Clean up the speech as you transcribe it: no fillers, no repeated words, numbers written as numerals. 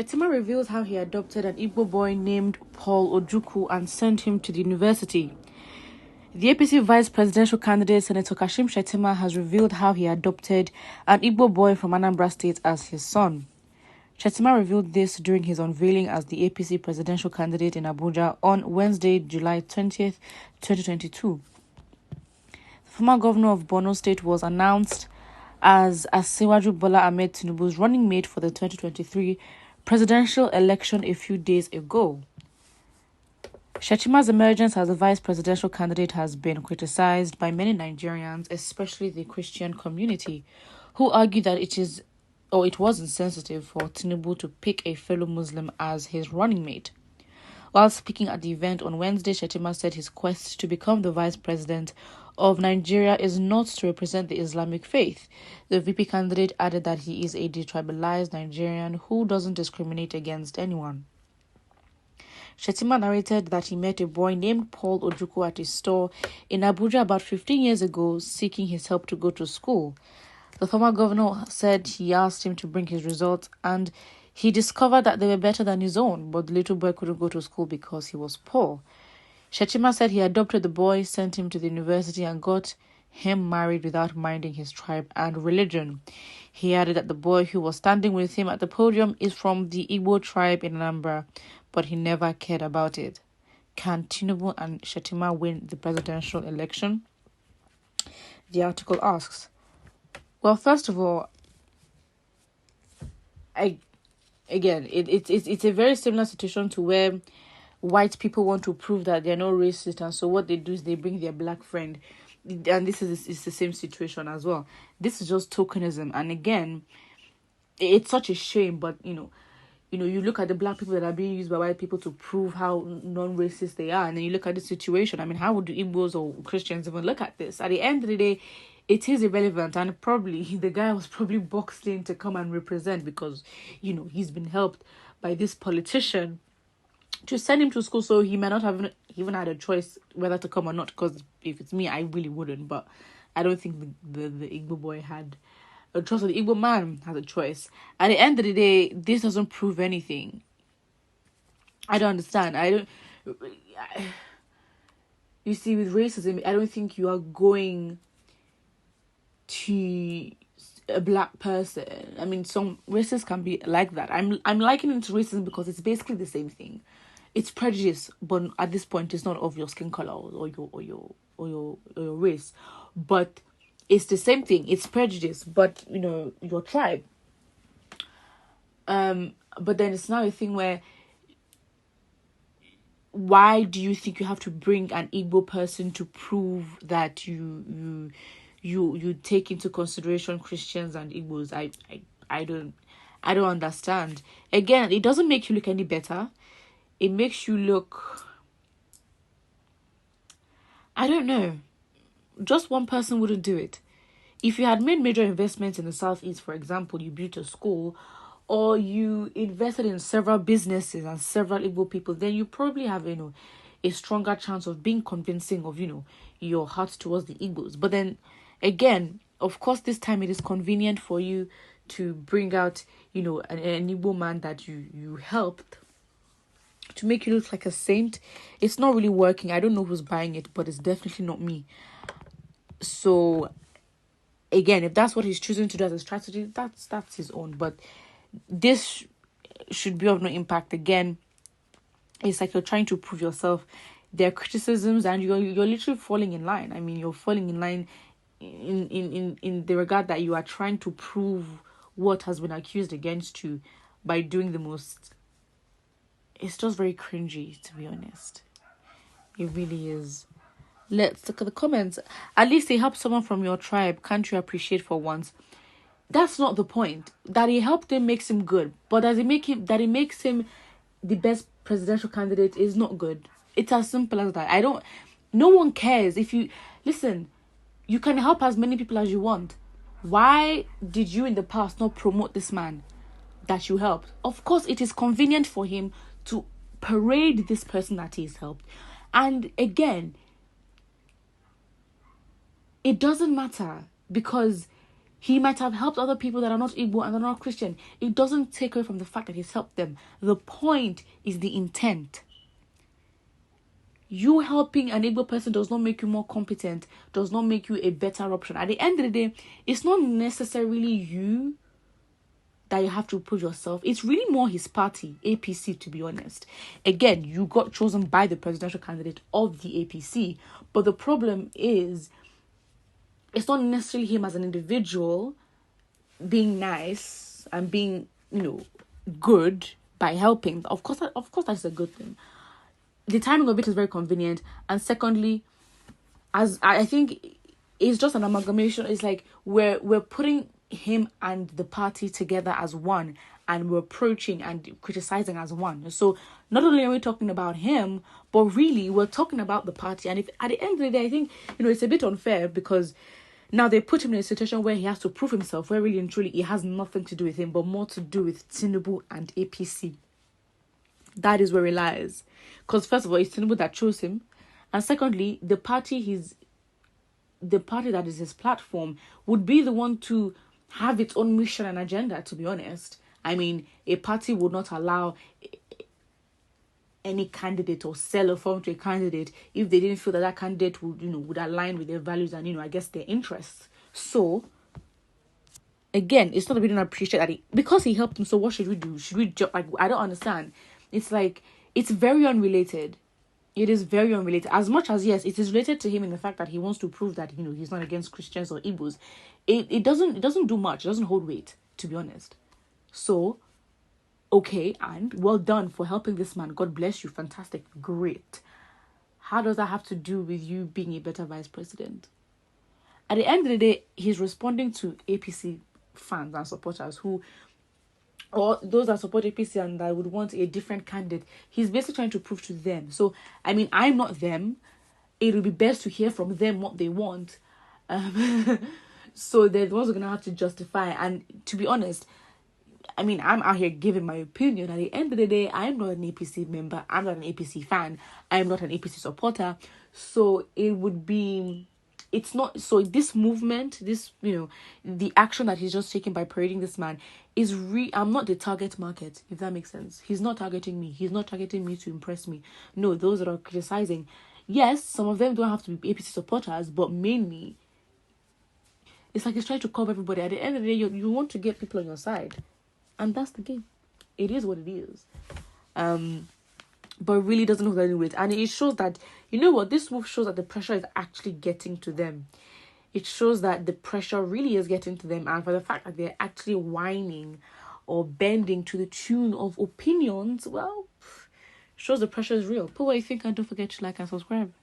Shettima reveals how he adopted an Igbo boy named Paul Ojukwu and sent him to the university. The APC vice presidential candidate, Senator Kashim Shettima, has revealed how he adopted an Igbo boy from Anambra State as his son. Shettima revealed this during his unveiling as the APC presidential candidate in Abuja on Wednesday, July 20th, 2022. The former governor of Borno State was announced as Asiwaju Bola Ahmed Tinubu's running mate for the 2023 presidential election a few days ago. Shettima's emergence as a vice presidential candidate has been criticized by many Nigerians, especially the Christian community, who argue that it was insensitive for Tinubu to pick a fellow Muslim as his running mate. While speaking at the event on Wednesday, Shettima said his quest to become the vice president of Nigeria is not to represent the Islamic faith. The VP candidate added that he is a detribalized Nigerian who doesn't discriminate against anyone. Shettima narrated that he met a boy named Paul Ojukwu at his store in Abuja about 15 years ago, seeking his help to go to school. The former governor said he asked him to bring his results and he discovered that they were better than his own, but the little boy couldn't go to school because he was poor. Shettima said he adopted the boy, sent him to the university and got him married without minding his tribe and religion. He added that the boy who was standing with him at the podium is from the Igbo tribe in Anambra, but he never cared about it. Can Tinubu and Shettima win the presidential election? The article asks. Well, first of all, it's a very similar situation to where white people want to prove that they're not racist, and so what they do is they bring their black friend, and this is the same situation as well. This is just tokenism, and again, it's such a shame. But you look at the black people that are being used by white people to prove how non-racist they are, and then you look at the situation. I mean, how would the Igbos or Christians even look at this? At the end of the day, it is irrelevant, and probably the guy was probably boxed in to come and represent because he's been helped by this politician to send him to school, so he might not have even had a choice whether to come or not. Because if it's me, I really wouldn't. But I don't think the Igbo boy had a choice, or the Igbo man has a choice. At the end of the day, this doesn't prove anything. I don't understand. You see, with racism, I don't think you are going to a black person. I mean, some racists can be like that. I'm likening it to racism because it's basically the same thing. It's prejudice, but at this point, it's not of your skin color or your race. But it's the same thing. It's prejudice, but your tribe. But then it's now a thing where, why do you think you have to bring an Igbo person to prove that you take into consideration Christians and Igbos? I don't understand. Again, it doesn't make you look any better. It makes you look, I don't know. Just one person wouldn't do it. If you had made major investments in the Southeast, for example, you built a school, or you invested in several businesses and several Igbo people, then you probably have, a stronger chance of being convincing of, your heart towards the Igbos. But then, again, of course, this time it is convenient for you to bring out, an Igbo man that you helped to make you look like a saint. It's not really working. I don't know who's buying it, but it's definitely not me. So, again, if that's what he's choosing to do as a strategy, that's his own. But this should be of no impact. Again, it's like you're trying to prove yourself. There are criticisms, and you're literally falling in line. I mean, you're falling in line in the regard that you are trying to prove what has been accused against you by doing the most. It's just very cringy, to be honest. It really is. Let's look at the comments. At least he helped someone from your tribe. Can't you appreciate for once? That's not the point. That he helped him makes him good. But that it makes him the best presidential candidate is not good. It's as simple as that. No one cares. If you listen, you can help as many people as you want. Why did you in the past not promote this man that you helped? Of course, it is convenient for him to parade this person that he's helped. And again, it doesn't matter, because He might have helped other people that are not Igbo and are not Christian. It doesn't take away from the fact that he's helped them. The point is the intent. You helping an Igbo person does not make you more competent, does not make you a better option. At the end of the day, it's not necessarily you that you have to prove yourself. It's really more his party, APC, to be honest. Again, you got chosen by the presidential candidate of the APC. But the problem is, it's not necessarily him as an individual being nice and being, good by helping. Of course, that's a good thing. The timing of it is very convenient. And secondly, as I think it's just an amalgamation. It's like we're putting him and the party together as one, and we're approaching and criticizing as one. So not only are we talking about him, but really we're talking about the party. And if at the end of the day, I think it's a bit unfair, because now they put him in a situation where he has to prove himself, where really and truly it has nothing to do with him, but more to do with Tinubu and APC. That is where it lies. Because first of all, it's Tinubu that chose him, and secondly, the party that is his platform would be the one to have its own mission and agenda, to be honest. I mean, a party would not allow any candidate or sell a form to a candidate if they didn't feel that candidate would align with their values and, I guess, their interests. So, again, it's not that we don't appreciate that because he helped him. So what should we do? Should we I don't understand. It's like, it's very unrelated. It is very unrelated. As much as, yes, it is related to him in the fact that he wants to prove that, he's not against Christians or Igbos. It doesn't do much. It doesn't hold weight, to be honest. So, okay, and well done for helping this man. God bless you. Fantastic. Great. How does that have to do with you being a better vice president? At the end of the day, he's responding to APC fans and supporters or those that support APC and that would want a different candidate. He's basically trying to prove to them. So, I mean, I'm not them. It would be best to hear from them what they want. So they're the ones who are going to have to justify. And to be honest, I mean, I'm out here giving my opinion. At the end of the day, I'm not an APC member. I'm not an APC fan. I'm not an APC supporter. So it's not, so this movement, the action that he's just taking by parading this man is I'm not the target market, if that makes sense. He's not targeting me. He's not targeting me to impress me. No, those that are criticizing, yes, some of them don't have to be APC supporters, but mainly, it's like he's trying to cover everybody. At the end of the day, you want to get people on your side. And that's the game. It is what it is. But it really doesn't hold any weight. And it shows that, this move shows that the pressure is actually getting to them. It shows that the pressure really is getting to them. And for the fact that they're actually whining or bending to the tune of opinions, well, shows the pressure is real. Put what you think and don't forget to like and subscribe.